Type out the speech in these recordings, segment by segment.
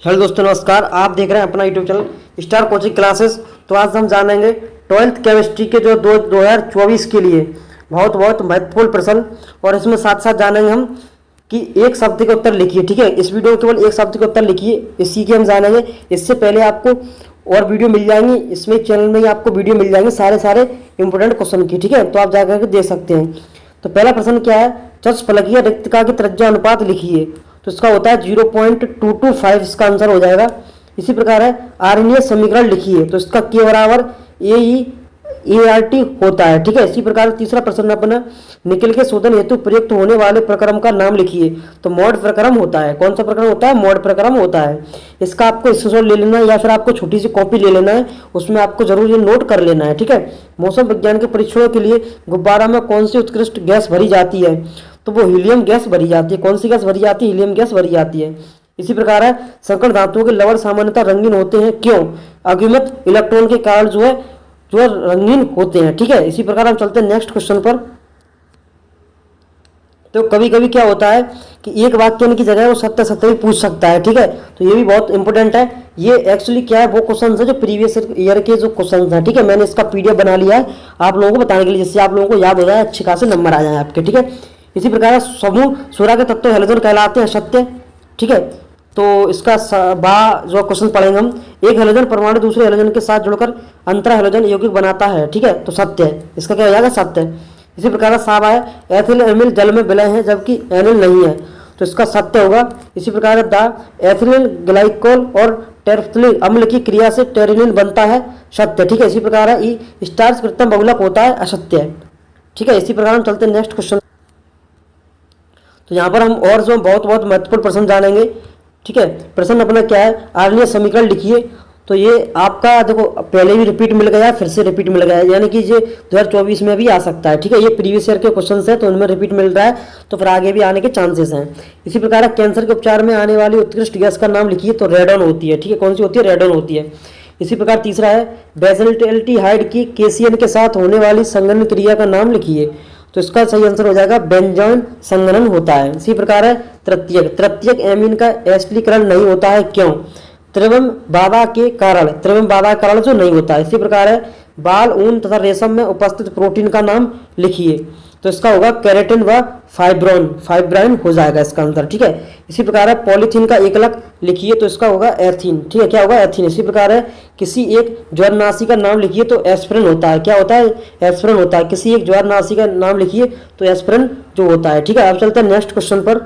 Hello दोस्तों, नमस्कार। आप देख रहे हैं अपना YouTube channel star coaching classes. तो आज हम जानेंगे 12th केमिस्ट्री के जो 2024 के लिए बहुत बहुत महत्वपूर्ण प्रश्न, और इसमें साथ साथ जानेंगे हम कि एक शब्द के उत्तर लिखिए। ठीक है, इस वीडियो में केवल एक शब्द के उत्तर लिखिए, इसी के हम जानेंगे। इससे पहले आपको और वीडियो मिल जाएंगी, इसमें चैनल में ही आपको वीडियो मिल जाएंगे सारे इंपोर्टेंट क्वेश्चन की। ठीक है, तो आप जाकर के देख सकते हैं। तो पहला प्रश्न क्या है, चतुष्फलकीय रिक्तका की त्रिज्या अनुपात लिखिए। तो इसका होता है 0.225, इसका आंसर हो जाएगा। इसी प्रकार है आर्यनीय समीकरण लिखिए। तो इसका के बराबर AE/ART होता है। ठीक है, इसी प्रकार तीसरा प्रश्न अपना निकल के शोधन हेतु प्रयुक्त होने वाले प्रक्रम का नाम लिखिए। तो मॉड प्रक्रम होता है। कौन सा प्रक्रम होता है? मॉड प्रक्रम होता है। इसका आपको स्क्रीनशॉट ले लेना है या फिर आपको छोटी सी कॉपी ले लेना है, उसमें आपको जरूर ये नोट कर लेना है। ठीक है, मौसम विज्ञान के परीक्षणों के लिए गुब्बारा में कौन सी उत्कृष्ट गैस भरी जाती है? तो वो हीलियम गैस भरी जाती है। कौन सी गैस भरी जाती है? हीलियम गैस भरी जाती है। इसी प्रकार है संकर धातुओं के लवण सामान्यतः रंगीन होते हैं, क्यों? अगुमित इलेक्ट्रॉन के कारण जो है रंगीन होते हैं। ठीक है, इसी प्रकार हम चलते हैं नेक्स्ट क्वेश्चन पर। तो कभी कभी क्या होता है कि एक वाक्य की जगह वो सत्य सत्य भी पूछ सकता है। ठीक है, तो ये भी बहुत इंपॉर्टेंट है। ये एक्चुअली क्या है, वो क्वेश्चन है जो प्रीवियस ईयर के जो क्वेश्चन हैं। ठीक है, मैंने इसका PDF बना लिया है आप लोगों को बताने के लिए, जिससे आप लोगों को याद हो जाए, अच्छे खासे नंबर आ जाए आपके। ठीक है, इसी प्रकार समूह सूर्य के तत्व हैलोजन कहलाते हैं, सत्य। ठीक है, तो इसका जो क्वेश्चन पढ़ेंगे हम, एक हैलोजन परमाणु दूसरे हैलोजन के साथ जुड़कर अंतर हैलोजन यौगिक बनाता है। ठीक है, तो सत्य है। इसका क्या हो जाएगा? सत्य। इसी प्रकार साब है एथिल एमिल जल में विलय है जबकि एनिल नहीं है, तो इसका सत्य होगा। इसी प्रकार द एथिलीन ग्लाइकोल और टेरेफ्थिलिक अम्ल की क्रिया से टेरिलिन बनता है, सत्य। ठीक है, इसी प्रकार है स्टार्च कृत्रिम बहुलक होता है, असत्य है। ठीक है, इसी प्रकार हम चलते हैं नेक्स्ट क्वेश्चन। तो यहाँ पर हम और जो बहुत महत्वपूर्ण प्रश्न जानेंगे। ठीक है, प्रश्न अपना क्या है, आर्यनीय समीकरण लिखिए। तो ये आपका देखो पहले भी रिपीट मिल गया, फिर से रिपीट मिल गया, यानी कि ये 2024 में भी आ सकता है। ठीक है, ये प्रीवियस ईयर के क्वेश्चन है तो उनमें रिपीट मिल रहा है, तो फिर आगे भी आने के चांसेस हैं। इसी प्रकार कैंसर के उपचार में आने वाली उत्कृष्ट गैस का नाम लिखिए। तो रेडॉन होती है। ठीक है, कौन सी होती है? रेडॉन होती है। इसी प्रकार तीसरा है बेंजोएल्डिहाइड की केसीएन के साथ होने वाली संघनन क्रिया का नाम लिखिए। तो इसका सही आंसर हो जाएगा बेंजॉइन संघनन होता है। इसी प्रकार है तृतीयक एमीन का एसिडीकरण नहीं होता है, क्यों? त्रिविम बाधा के कारण जो नहीं होता है। इसी प्रकार है बाल, ऊन तथा रेशम में उपस्थित प्रोटीन का नाम लिखिए। तो इसका होगा केराटिन व फाइब्राइन हो जाएगा इसका आंसर। ठीक है, इसी प्रकार है पॉलीथीन का एकलक लिखिए। तो इसका होगा एथीन। ठीक है, क्या होगा? एथीन। इसी प्रकार है किसी एक ज्वरनाशी का नाम लिखिए। तो एस्पिरिन होता है। क्या होता है? एस्पिरिन होता है। किसी एक ज्वरनाशी का नाम लिखिए, तो एस्पिरिन जो होता है। ठीक है, अब चलते हैं नेक्स्ट क्वेश्चन पर।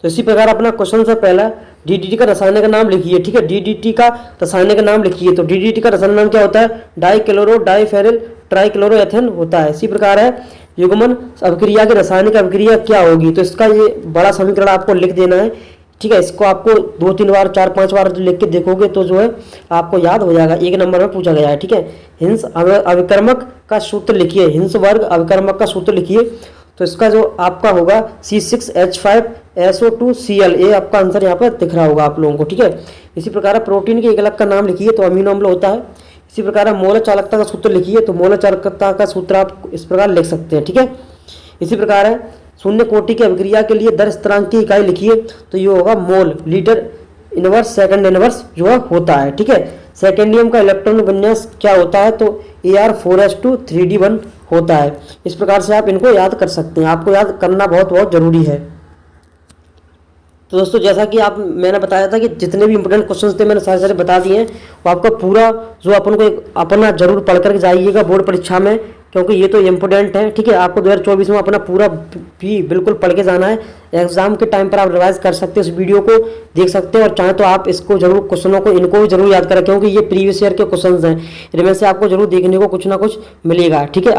तो इसी प्रकार अपना क्वेश्चन से पहला DDT का रासायनिक का नाम लिखिए। ठीक है, DDT का रासायनिक का नाम लिखिए। तो DDT का रासायनिक नाम क्या होता है? डाइक्लोरो डाइफेरिल ट्राइक्लोरोएथेन होता है। इसी प्रकार है युग्मन अभिक्रिया की रासायनिक अभिक्रिया क्या होगी? तो इसका ये बड़ा समीकरण आपको लिख देना है। ठीक है, इसको आपको 2-3 बार 4-5 बार लिख के देखोगे तो जो है आपको याद हो जाएगा। एक नंबर में पूछा गया है। ठीक है, हिंस अभिकर्मक का सूत्र लिखिए। हिंस वर्ग अभिकर्मक का सूत्र लिखिए। तो इसका जो आपका होगा C6H5SO2Cl, ये आपका आंसर यहाँ पर दिख रहा होगा आप लोगों को। ठीक है, इसी प्रकार प्रोटीन के एकलक का नाम लिखिए। तो अमीनो अम्ल होता है। इसी प्रकार मोल चालकता का सूत्र लिखिए। तो मोल चालकता का सूत्र आप इस प्रकार लिख सकते हैं। ठीक है, इसी प्रकार है शून्य कोटि की अभिक्रिया के लिए दर स्थिरांक की इकाई लिखिए। तो ये होगा मोल, लीटर इनवर्स सेकंड इनवर्स जो है होता है। ठीक है, सेकेंडियम का इलेक्ट्रॉन विन्यास क्या होता है? तो Ar4s2 3d1 होता है। इस प्रकार से आप इनको याद कर सकते हैं। आपको याद करना बहुत जरूरी है। तो दोस्तों, जैसा कि मैंने बताया था कि जितने भी इंपोर्टेंट क्वेश्चंस थे मैंने सारे बता दिए हैं। वो आपका पूरा जो अपन को अपना जरूर पढ़ कर जाइएगा बोर्ड परीक्षा में, क्योंकि ये तो इम्पोर्टेंट है। ठीक है, आपको 2024 में अपना पूरा भी बिल्कुल पढ़ के जाना है। एग्जाम के टाइम पर आप रिवाइज कर सकते हैं, इस वीडियो को देख सकते हैं, और चाहे तो आप इसको जरूर क्वेश्चनों को इनको भी जरूर याद करें, क्योंकि ये प्रीवियस ईयर के क्वेश्चन हैं। इनमें से आपको जरूर देखने को कुछ ना कुछ मिलेगा। ठीक है।